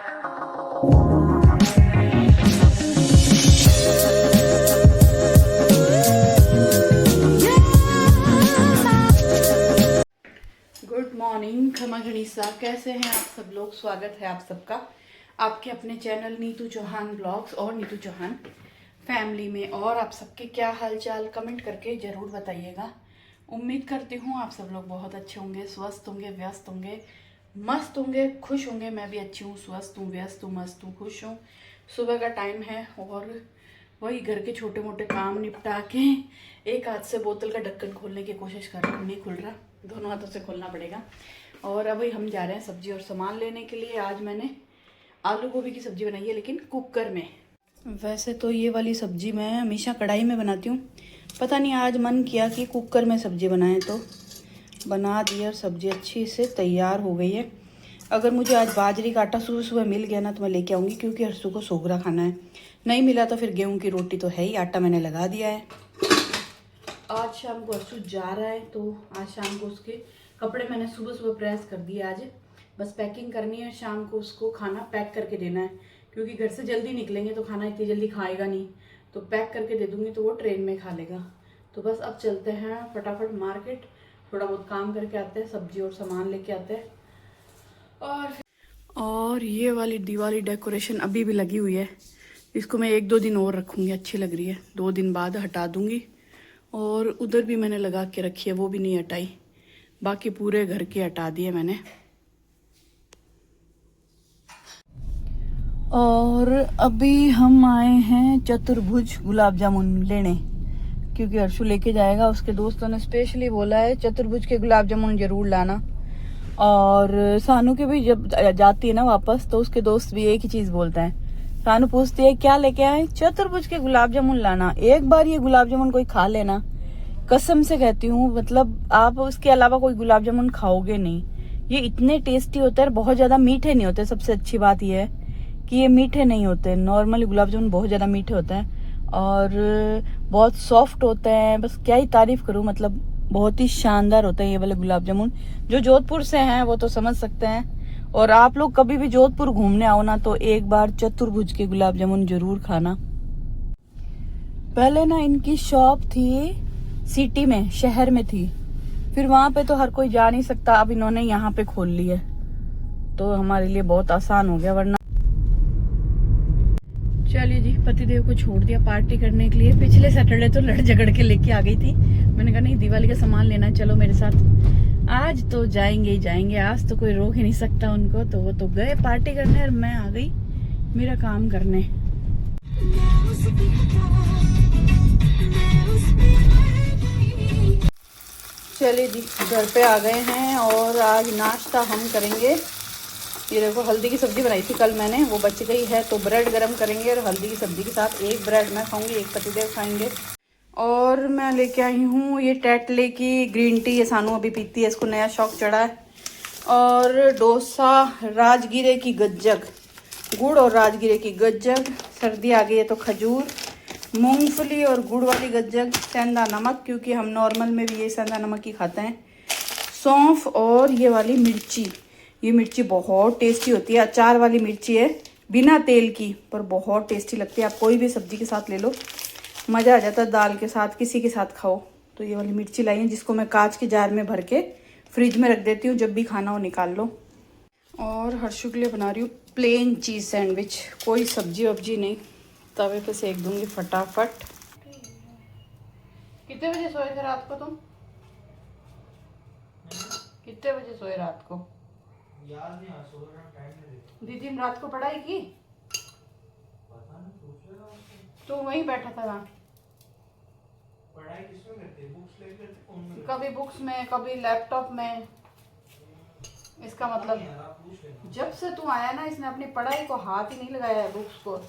Good morning खमा गणिसा, कैसे हैं आप सब लोग। स्वागत है आप सबका आपके अपने चैनल नीतू चौहान ब्लॉग्स और नीतू चौहान फैमिली में। और आप सबके क्या हालचाल कमेंट करके ज़रूर बताइएगा। उम्मीद करती हूँ आप सब लोग बहुत अच्छे होंगे, स्वस्थ होंगे, व्यस्त होंगे, मस्त होंगे, खुश होंगे। मैं भी अच्छी हूँ, स्वस्थ हूँ, व्यस्त हूँ, मस्त हूँ, खुश हूँ। सुबह का टाइम है और वही घर के छोटे मोटे काम निपटा के एक हाथ से बोतल का ढक्कन खोलने की कोशिश कर रही हूँ, नहीं खुल रहा, दोनों हाथों से खोलना पड़ेगा। और अभी हम जा रहे हैं सब्जी और सामान लेने के लिए। आज मैंने आलू गोभी की सब्जी बनाई है, लेकिन कुकर में। वैसे तो ये वाली सब्जी मैं हमेशा कढ़ाई में बनाती हूँ, पता नहीं आज मन किया कि कुकर में सब्जी बनाएं तो बना दी और सब्जी अच्छी से तैयार हो गई है। अगर मुझे आज बाजरी का आटा सुबह सुबह मिल गया ना तो मैं लेके आऊँगी, क्योंकि हर्षू को सोगरा खाना है। नहीं मिला तो फिर गेहूं की रोटी तो है ही, आटा मैंने लगा दिया है। आज शाम को हर्षू जा रहा है तो आज शाम को उसके कपड़े मैंने सुबह सुबह प्रेस कर दिए। आज बस पैकिंग करनी है, शाम को उसको खाना पैक करके देना है, क्योंकि घर से जल्दी निकलेंगे तो खाना इतनी जल्दी खाएगा नहीं, तो पैक करके दे दूँगी तो वो ट्रेन में खा लेगा। तो बस अब चलते हैं फटाफट मार्केट, थोड़ा बहुत काम करके आते हैं, सब्जी और सामान लेके आते हैं। और ये वाली दिवाली डेकोरेशन अभी भी लगी हुई है, इसको मैं 1-2 दिन और रखूँगी, अच्छी लग रही है। 2 दिन बाद हटा दूँगी। और उधर भी मैंने लगा के रखी है, वो भी नहीं हटाई, बाकी पूरे घर के हटा दिए मैंने। और अभी हम आए हैं चतुर्भुज गुलाब जामुन लेने, क्योंकि हर्षु लेके जाएगा। उसके दोस्तों ने स्पेशली बोला है चतुर्भुज के गुलाब जामुन जरूर लाना। और सानू के भी जब जाती है ना वापस तो उसके दोस्त भी एक ही चीज बोलते हैं। सानू पूछती है क्या लेके आए, चतुर्भुज के गुलाब जामुन लाना। एक बार ये गुलाब जामुन कोई खा लेना, कसम से कहती हूँ, मतलब आप उसके अलावा कोई गुलाब जामुन खाओगे नहीं। ये इतने टेस्टी होते हैं, बहुत ज्यादा मीठे नहीं होते। सबसे अच्छी बात ये है कि ये मीठे नहीं होते। नॉर्मली गुलाब जामुन बहुत ज्यादा मीठे होते हैं और बहुत सॉफ्ट होते हैं। बस क्या ही तारीफ करूँ, मतलब बहुत ही शानदार होते हैं ये वाले गुलाब जामुन। जो जोधपुर से हैं वो तो समझ सकते हैं। और आप लोग कभी भी जोधपुर घूमने आओ ना तो एक बार चतुर्भुज के गुलाब जामुन जरूर खाना। पहले ना इनकी शॉप थी सिटी में, शहर में थी, फिर वहां पे तो हर कोई जा नहीं सकता, अब इन्होंने यहाँ पे खोल ली है तो हमारे लिए बहुत आसान हो गया। वरना चलिए जी, पतिदेव को छोड़ दिया पार्टी करने के लिए। पिछले सैटरडे तो लड़ झगड़ के लेके आ गई थी, मैंने कहा नहीं दिवाली का सामान लेना, चलो मेरे साथ। आज तो जाएंगे ही जाएंगे, आज तो कोई रोक ही नहीं सकता उनको। तो वो तो गए पार्टी करने और मैं आ गई मेरा काम करने। चलिए जी, घर पे आ गए हैं और आज नाश्ता हम करेंगे। ये देखो हल्दी की सब्जी बनाई थी कल मैंने, वो बच गई है तो ब्रेड गरम करेंगे और हल्दी की सब्जी के साथ एक ब्रेड मैं खाऊंगी, एक पतिदेव खाएंगे। और मैं लेके आई हूँ ये टेटले की ग्रीन टी, ये सानू अभी पीती है, इसको नया शौक चढ़ा है। और डोसा, राजगीरे की गज्जक, गुड़ और राजगीरे की गज्जक। सर्दी आ गई है तो खजूर, मूंगफली और गुड़ वाली गज्जक, सेंधा नमक, क्योंकि हम नॉर्मल में भी ये सेंधा नमक ही खाते हैं, सौंफ और ये वाली मिर्ची। ये मिर्ची बहुत टेस्टी होती है, अचार वाली मिर्ची है, बिना तेल की, पर बहुत टेस्टी लगती है। आप कोई भी सब्जी के साथ ले लो, मज़ा आ जाता है, दाल के साथ किसी के साथ खाओ। तो ये वाली मिर्ची लाई है, जिसको मैं कांच के जार में भर के फ्रिज में रख देती हूँ, जब भी खाना हो निकाल लो। और हर्षु के लिए बना रही हूँ प्लेन चीज़ सैंडविच, कोई सब्जी वब्जी नहीं, तवे पे सेक दूंगी फटाफट। कितने बजे सोए थे रात को तुम? कितने बजे सोए रात को? याद नहीं, सो रहा टाइम नहीं। दीदी ने रात को पढ़ाई की? पता नहीं, सोच रहा हूं। तो वहीं बैठा था वहाँ? पढ़ाई किसमें करते? बुक्स लेके करते, फोन में? कभी बुक्स में, कभी लैपटॉप में। इसका मतलब जब से तू आया ना, इसने अपनी पढ़ाई को हाथ ही नहीं लगाया है, बुक्स को।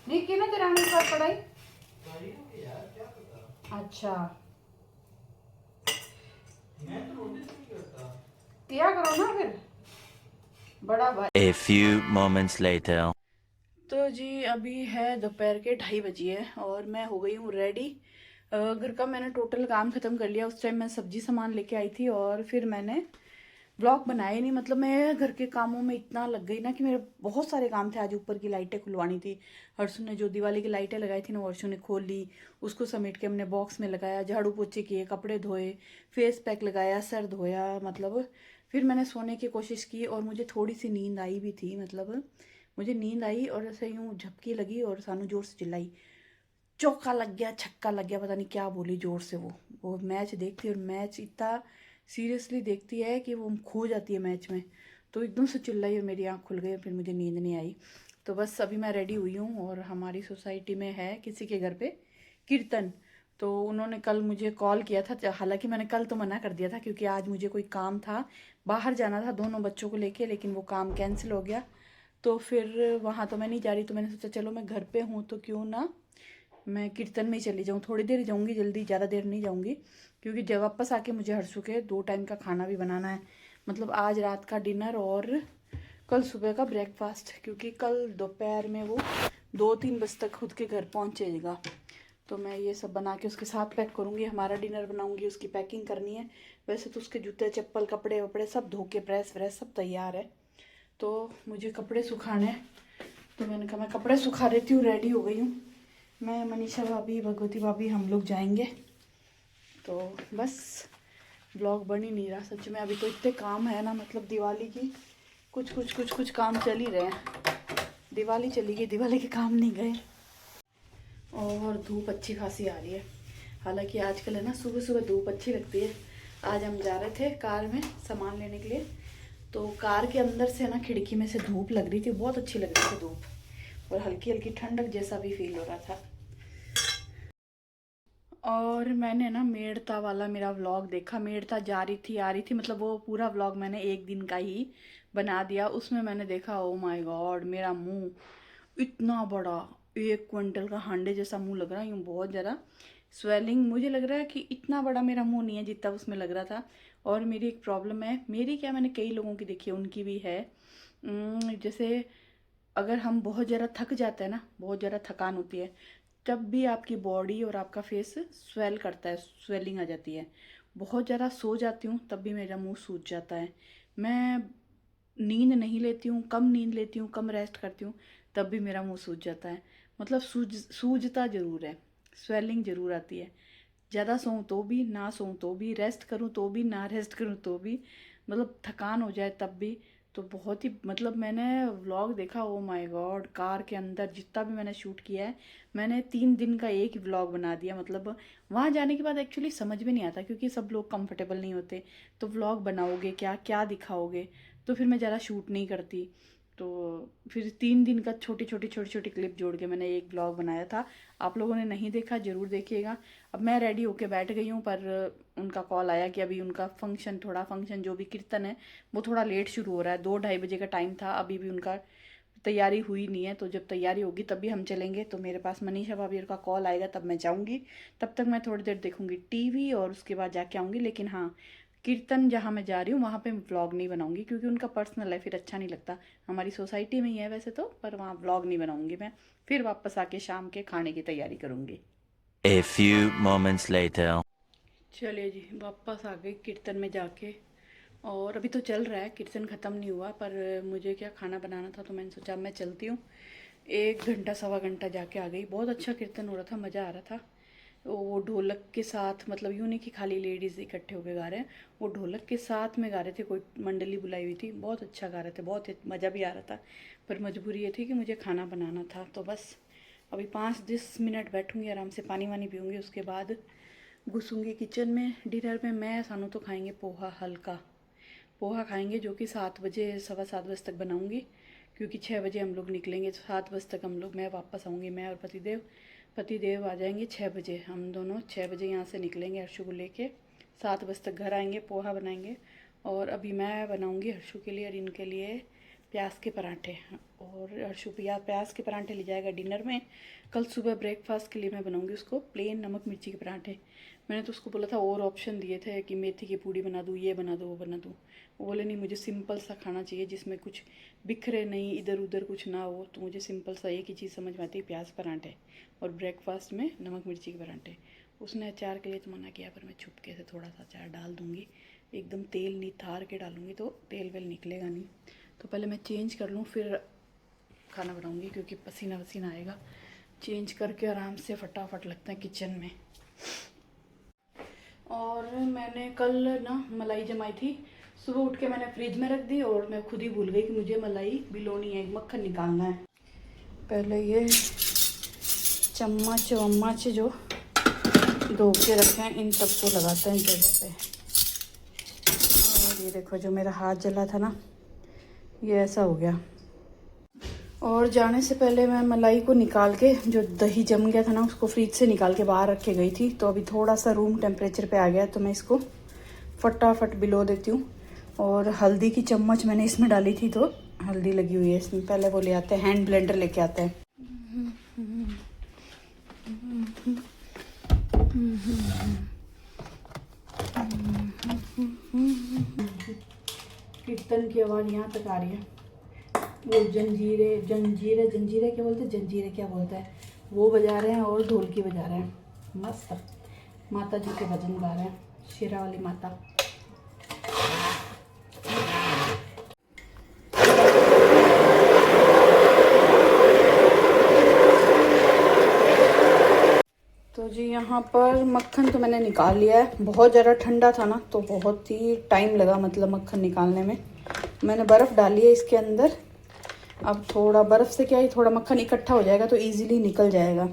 नहीं की ना तेरा मेरे साथ पढ़ाई? यार क्या पता। अच्छा, मैं तो नोटिस नहीं करता। किया करो ना फिर, बड़ा भाई। A few moments later. तो जी अभी है दोपहर के 2:30 बजे है और मैं हो गई हूँ रेडी। घर का मैंने टोटल काम ख़त्म कर लिया। उस टाइम मैं सब्जी सामान लेके आई थी और फिर मैंने व्लॉग बनाए नहीं, मतलब मैं घर के कामों में इतना लग गई ना कि मेरे बहुत सारे काम थे। आज ऊपर की लाइटें खुलवानी थी, हर्षु ने जो दिवाली की लाइटें लगाई थी ना वो हर्षु ने खोल ली, उसको समेट के हमने बॉक्स में लगाया, झाड़ू पोछे किए, कपड़े धोए, फेस पैक लगाया, सर धोया, मतलब फिर मैंने सोने की कोशिश की और मुझे थोड़ी सी नींद आई भी थी। मतलब मुझे नींद आई और ऐसे यूँ झपकी लगी और सानू जोर से चिल्लाई, चौका लग गया, छक्का लग गया, पता नहीं क्या बोली जोर से। वो मैच देखती है और मैच इतना सीरियसली देखती है कि वो खो जाती है मैच में। तो एकदम से चिल्लाई और मेरी आँख खुल गई और फिर मुझे नींद नहीं आई। तो बस अभी मैं रेडी हुई हूँ और हमारी सोसाइटी में है किसी के घर पे कीर्तन। तो उन्होंने कल मुझे कॉल किया था, हालांकि मैंने कल तो मना कर दिया था क्योंकि आज मुझे कोई काम था, बाहर जाना था दोनों बच्चों को लेके, लेकिन वो काम कैंसिल हो गया। तो फिर वहाँ तो मैं नहीं जा रही, तो मैंने सोचा चलो मैं घर पे हूँ तो क्यों ना मैं कीर्तन में ही चली जाऊँ। थोड़ी देर जाऊँगी, जल्दी ज़्यादा देर नहीं जाऊँगी, क्योंकि जब वापस आके मुझे हर्षु के 2 टाइम का खाना भी बनाना है। मतलब आज रात का डिनर और कल सुबह का ब्रेकफास्ट, क्योंकि कल दोपहर में वो 2-3 बजे तक खुद के घर पहुँचेगा। तो मैं ये सब बना के उसके साथ पैक करूँगी, हमारा डिनर बनाऊँगी, उसकी पैकिंग करनी है। वैसे तो उसके जूते चप्पल कपड़े वपड़े सब धो के प्रेस व्रेस सब तैयार है। तो मुझे कपड़े सुखाने हैं, तो मैंने कहा मैं कपड़े सुखा देती हूँ। रेडी हो गई हूँ मैं, मनीषा भाभी, भगवती भाभी, हम लोग जाएंगे। तो बस ब्लॉग बन ही नहीं रहा सच में, अभी तो इतने काम है ना, मतलब दिवाली की कुछ काम चल ही रहे हैं। दिवाली चली गई, दिवाली के काम नहीं गए। और धूप अच्छी खासी आ रही है, हालांकि आजकल है ना सुबह सुबह धूप अच्छी लगती है। आज हम जा रहे थे कार में सामान लेने के लिए, तो कार के अंदर से ना खिड़की में से धूप लग रही थी, बहुत अच्छी लग रही थी धूप, और हल्की हल्की ठंडक जैसा भी फील हो रहा था। और मैंने ना मेड़ता वाला मेरा व्लॉग देखा, मेड़ता जा रही थी आ रही थी, मतलब वो पूरा व्लॉग मैंने एक दिन का ही बना दिया। उसमें मैंने देखा, ओ माय गॉड, मेरा मुंह इतना बड़ा, 1 क्विंटल का हांडे जैसा मुंह लग रहा है, यूँ बहुत ज़्यादा स्वेलिंग। मुझे लग रहा है कि इतना बड़ा मेरा मुंह नहीं है जितना उसमें लग रहा था। और मेरी एक प्रॉब्लम है, मेरी क्या, मैंने कई लोगों की देखी है, उनकी भी है। जैसे अगर हम बहुत ज़्यादा थक जाते हैं ना, बहुत ज़्यादा थकान होती है, तब भी आपकी बॉडी और आपका फेस स्वेल करता है, स्वेलिंग आ जाती है। बहुत ज़्यादा सो जाती हूँ तब भी मेरा मुंह सूज जाता है। मैं नींद नहीं लेती हूँ, कम नींद लेती हूँ, कम रेस्ट करती हूँ, तब भी मेरा मुंह सूज जाता है। मतलब सूजता ज़रूर है, स्वेलिंग ज़रूर आती है। ज़्यादा सोऊं तो भी, ना सोऊं तो भी, रेस्ट करूं तो भी, ना रेस्ट करूं तो भी, मतलब थकान हो जाए तब भी। तो बहुत ही, मतलब मैंने व्लॉग देखा, ओ माय गॉड, कार के अंदर जितना भी मैंने शूट किया है, मैंने 3 दिन का एक ही व्लॉग बना दिया। मतलब वहाँ जाने के बाद एक्चुअली समझ में नहीं आता, क्योंकि सब लोग कंफर्टेबल नहीं होते, तो व्लॉग बनाओगे क्या, क्या दिखाओगे, तो फिर मैं ज़्यादा शूट नहीं करती। तो फिर 3 दिन का छोटी छोटी क्लिप जोड़ के मैंने एक ब्लॉग बनाया था। आप लोगों ने नहीं देखा, ज़रूर देखिएगा। अब मैं रेडी होके बैठ गई हूँ, पर उनका कॉल आया कि अभी उनका फंक्शन जो भी कीर्तन है वो थोड़ा लेट शुरू हो रहा है, 2-2:30 बजे का टाइम था, अभी भी उनका तैयारी हुई नहीं है। तो जब तैयारी होगी तभी हम चलेंगे। तो मेरे पास मनीषा भाभी का कॉल आएगा तब मैं जाऊँगी, तब तक मैं थोड़ी देर देखूँगी टीवी और उसके बाद जाके आऊँगी। लेकिन हाँ, कीर्तन जहाँ मैं जा रही हूँ वहाँ पे व्लॉग नहीं बनाऊँगी, क्योंकि उनका पर्सनल है, फिर अच्छा नहीं लगता। हमारी सोसाइटी में ही है वैसे तो, पर वहाँ व्लॉग नहीं बनाऊँगी मैं। फिर वापस आके शाम के खाने की तैयारी करूँगी। A few moments later. चलिए जी, वापस आ गई कीर्तन में जाके। और अभी तो चल रहा है, कीर्तन ख़त्म नहीं हुआ, पर मुझे क्या खाना बनाना था, तो मैंने सोचा मैं चलती हूँ। 1 घंटा सवा घंटा जाके आ गई। बहुत अच्छा कीर्तन हो रहा था, मज़ा आ रहा था। वो ढोलक के साथ, मतलब यूँ नहीं कि खाली लेडीज़ इकट्ठे होकर गा रहे हैं, वो ढोलक के साथ में गा रहे थे, कोई मंडली बुलाई हुई थी, बहुत अच्छा गा रहे थे, बहुत मज़ा भी आ रहा था। पर मजबूरी ये थी कि मुझे खाना बनाना था। तो बस अभी 5-10 मिनट बैठूंगी, आराम से पानी वानी पीऊँगी, उसके बाद घुसूँगी किचन में। डिनर में मैं सानू तो खाएंगे पोहा, हल्का पोहा खाएंगे, जो कि 7 बजे, सवा 7 बजे तक बनाऊंगी, क्योंकि 6 बजे हम लोग निकलेंगे, तो 7 बजे तक हम लोग, मैं वापस आऊँगी, मैं और पतिदेव आ जाएंगे 6 बजे। हम दोनों 6 बजे यहाँ से निकलेंगे हर्षु को लेके, 7 बजे तक घर आएंगे, पोहा बनाएंगे। और अभी मैं बनाऊँगी हर्षु के लिए और इनके लिए प्याज के पराठे। और हर्षु प्याज के पराठे ले जाएगा डिनर में। कल सुबह ब्रेकफास्ट के लिए मैं बनाऊँगी उसको प्लेन नमक मिर्ची के पराठे। मैंने तो उसको बोला था, और ऑप्शन दिए थे कि मेथी की पूड़ी बना दूँ, ये बना दो, वो बना दूँ। वो बोले नहीं, मुझे सिंपल सा खाना चाहिए जिसमें कुछ बिखरे नहीं, इधर उधर कुछ ना हो। तो मुझे सिंपल सा एक ही चीज़ समझ में आती है, प्याज पराठे, और ब्रेकफास्ट में नमक मिर्ची के पराठे। उसने अचार के लिए तो मना किया, पर मैं छुपके से थोड़ा सा अचार डाल दूँगी, एकदम तेल निथार के डालूँगी तो तेल वेल निकलेगा नहीं। तो पहले मैं चेंज कर लूँ फिर खाना बनाऊँगी, क्योंकि पसीना वसीना आएगा। चेंज करके आराम से फटाफट लगता है किचन में। और मैंने कल ना मलाई जमाई थी, सुबह उठ के मैंने फ्रिज में रख दी और मैं खुद ही भूल गई कि मुझे मलाई बिलोनी है, मक्खन निकालना है। पहले ये चम्मच वम्मच जो धो के रखे हैं इन सबको लगाते हैं जगह पे। और ये देखो जो मेरा हाथ जला था ना, ये ऐसा हो गया। और जाने से पहले मैं मलाई को निकाल के, जो दही जम गया था ना उसको फ्रिज से निकाल के बाहर रख के गई थी। तो अभी थोड़ा सा रूम टेम्परेचर पे आ गया, तो मैं इसको फटाफट बिलो देती हूँ। और हल्दी की चम्मच मैंने इसमें डाली थी, तो हल्दी लगी हुई है इसमें। पहले वो ले आते हैं, हैंड ब्लेंडर लेके आते हैं। कीर्तन की आवाज़ यहाँ तक आ रही है। वो जंजीरे क्या बोलते हैं, जंजीरे क्या बोलता है, वो बजा रहे हैं और ढोलकी बजा रहे हैं। मस्त माता जी के भजन गा रहे हैं, शेरा वाली माता। तो जी यहाँ पर मक्खन तो मैंने निकाल लिया है। बहुत ज़्यादा ठंडा था ना, तो बहुत ही टाइम लगा मतलब मक्खन निकालने में। मैंने बर्फ़ डाली है इसके अंदर। अब थोड़ा बर्फ़ से क्या है, थोड़ा मक्खन इकट्ठा हो जाएगा तो इजीली निकल जाएगा।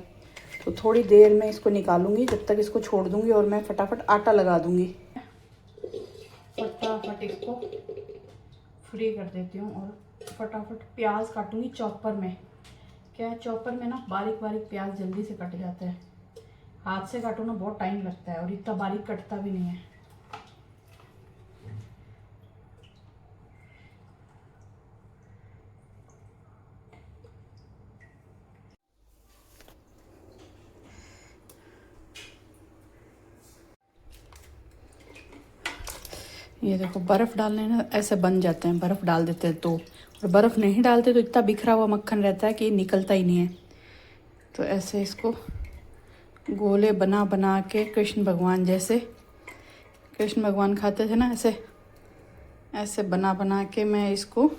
तो थोड़ी देर में इसको निकालूंगी, जब तक इसको छोड़ दूंगी और मैं फटाफट आटा लगा दूंगी। फटाफट इसको फ्री कर देती हूँ और फटाफट प्याज काटूंगी चॉपर में। क्या है, चॉपर में ना बारीक बारीक प्याज जल्दी से कट जाता है। हाथ से काटो ना बहुत टाइम लगता है और इतना बारीक कटता भी नहीं है। ये देखो बर्फ़ डालने ना ऐसे बन जाते हैं, बर्फ़ डाल देते हैं तो। और बर्फ़ नहीं डालते तो इतना बिखरा हुआ मक्खन रहता है कि निकलता ही नहीं है। तो ऐसे इसको गोले बना बना के, कृष्ण भगवान जैसे, कृष्ण भगवान खाते थे ना, ऐसे ऐसे बना बना के मैं इसको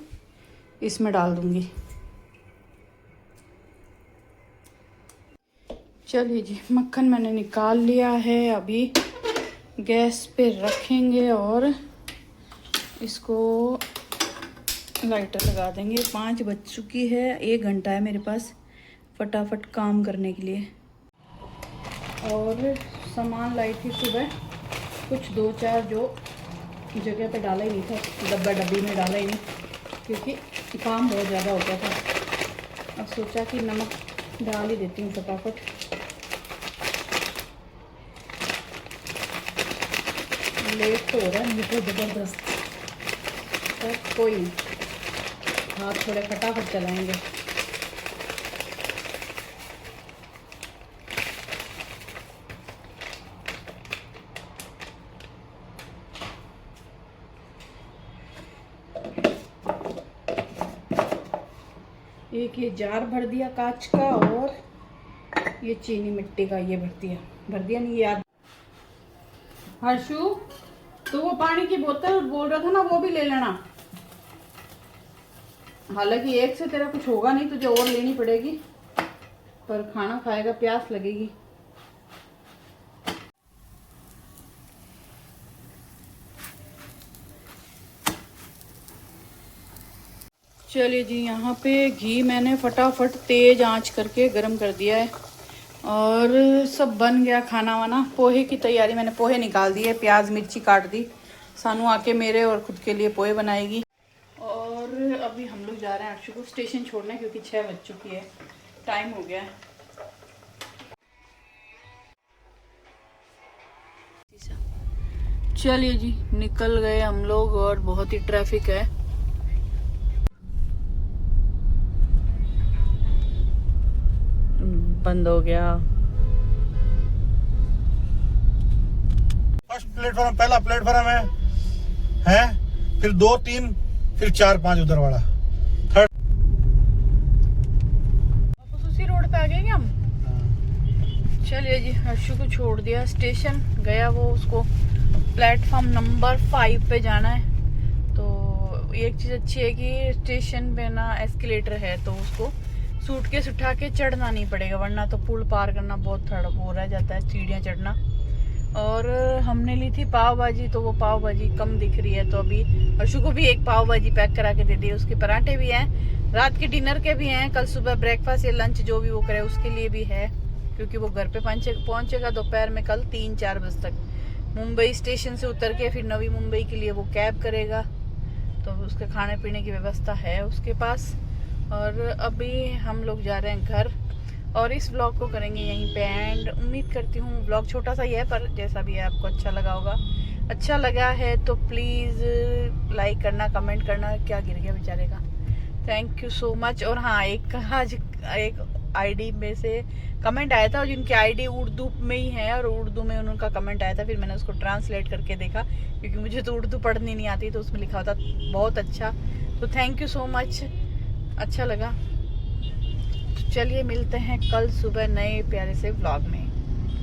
इसमें डाल दूँगी। चलिए जी, मक्खन मैंने निकाल लिया है। अभी गैस पे रखेंगे और इसको लाइटर लगा देंगे। 5 बज चुकी है, 1 घंटा है मेरे पास फटाफट काम करने के लिए। और सामान लाई थी सुबह कुछ 2-4 जो जगह पे डाला ही नहीं था, डब्बा डब्बी में डाला ही नहीं, क्योंकि काम बहुत ज़्यादा हो गया था। अब सोचा कि नमक डाल ही देती हूँ फटाफट। लेट तो हो रहा है मुझे ज़बरदस्त, पर कोई नहीं, हाथ थोड़े फटाफट चलाएंगे। एक ये जार भर दिया कांच का, और ये चीनी मिट्टी का ये भर दिया नहीं याद। हर्षु, तो वो पानी की बोतल बोल रहा था ना, वो भी ले लेना। हालांकि एक से तेरा कुछ होगा नहीं, तुझे और लेनी पड़ेगी, पर खाना खाएगा प्यास लगेगी। चलिए जी, यहाँ पे घी मैंने फटाफट तेज आंच करके गरम कर दिया है और सब बन गया खाना वाना। पोहे की तैयारी, मैंने पोहे निकाल दिए, प्याज मिर्ची काट दी। सानू आके मेरे और खुद के लिए पोहे बनाएगी। और अभी हम लोग जा रहे हैं अर्शु को स्टेशन छोड़ने, क्योंकि 6 बज चुकी है, टाइम हो गया है। चलिए जी, निकल गए हम लोग और बहुत ही ट्रैफिक है। बंद हो गया। फर्स्ट प्लेटफॉर्म, पहला प्लेटफॉर्म है, फिर 2, 3, फिर 4, 5 उधर वाला थर्ड। वापस उसी रोड पे आ गए क्या हम? चलिए जी, हर्षु को छोड़ दिया, स्टेशन गया वो, उसको प्लेटफॉर्म नंबर 5 पे जाना है। तो एक चीज़ अच्छी है कि स्टेशन पे ना एस्केलेटर है, तो उसको सूटकेस उठा के चढ़ना नहीं पड़ेगा, वरना तो पुल पार करना बहुत थोड़ा वो रह जाता है, सीढ़ियाँ चढ़ना। और हमने ली थी पाव भाजी, तो वो पाव भाजी कम दिख रही है, तो अभी अर्शु को भी एक पाव भाजी पैक करा के दे दी। उसके पराठे भी हैं, रात के डिनर के भी हैं, कल सुबह ब्रेकफास्ट या लंच जो भी वो करे उसके लिए भी है, क्योंकि वो घर पे पहुंचेगा दोपहर में कल 3-4 बजे तक। मुंबई स्टेशन से उतर के फिर नवी मुंबई के लिए वो कैब करेगा, तो उसके खाने पीने की व्यवस्था है उसके पास। और अभी हम लोग जा रहे हैं घर, और इस व्लॉग को करेंगे यहीं पे एंड। उम्मीद करती हूँ व्लॉग छोटा सा ही है, पर जैसा भी है आपको अच्छा लगा होगा। अच्छा लगा है तो प्लीज़ लाइक करना, कमेंट करना। क्या गिर गया बेचारे का, थैंक यू सो मच। और हाँ, एक आईडी में से कमेंट आया था, जिनकी आईडी उर्दू में ही है, और उर्दू में उनका कमेंट आया था, फिर मैंने उसको ट्रांसलेट करके देखा, क्योंकि मुझे तो उर्दू पढ़नी नहीं आती, तो उसमें लिखा होता बहुत अच्छा। तो थैंक यू सो मच, अच्छा लगा। चलिए मिलते हैं कल सुबह नए प्यारे से व्लॉग में।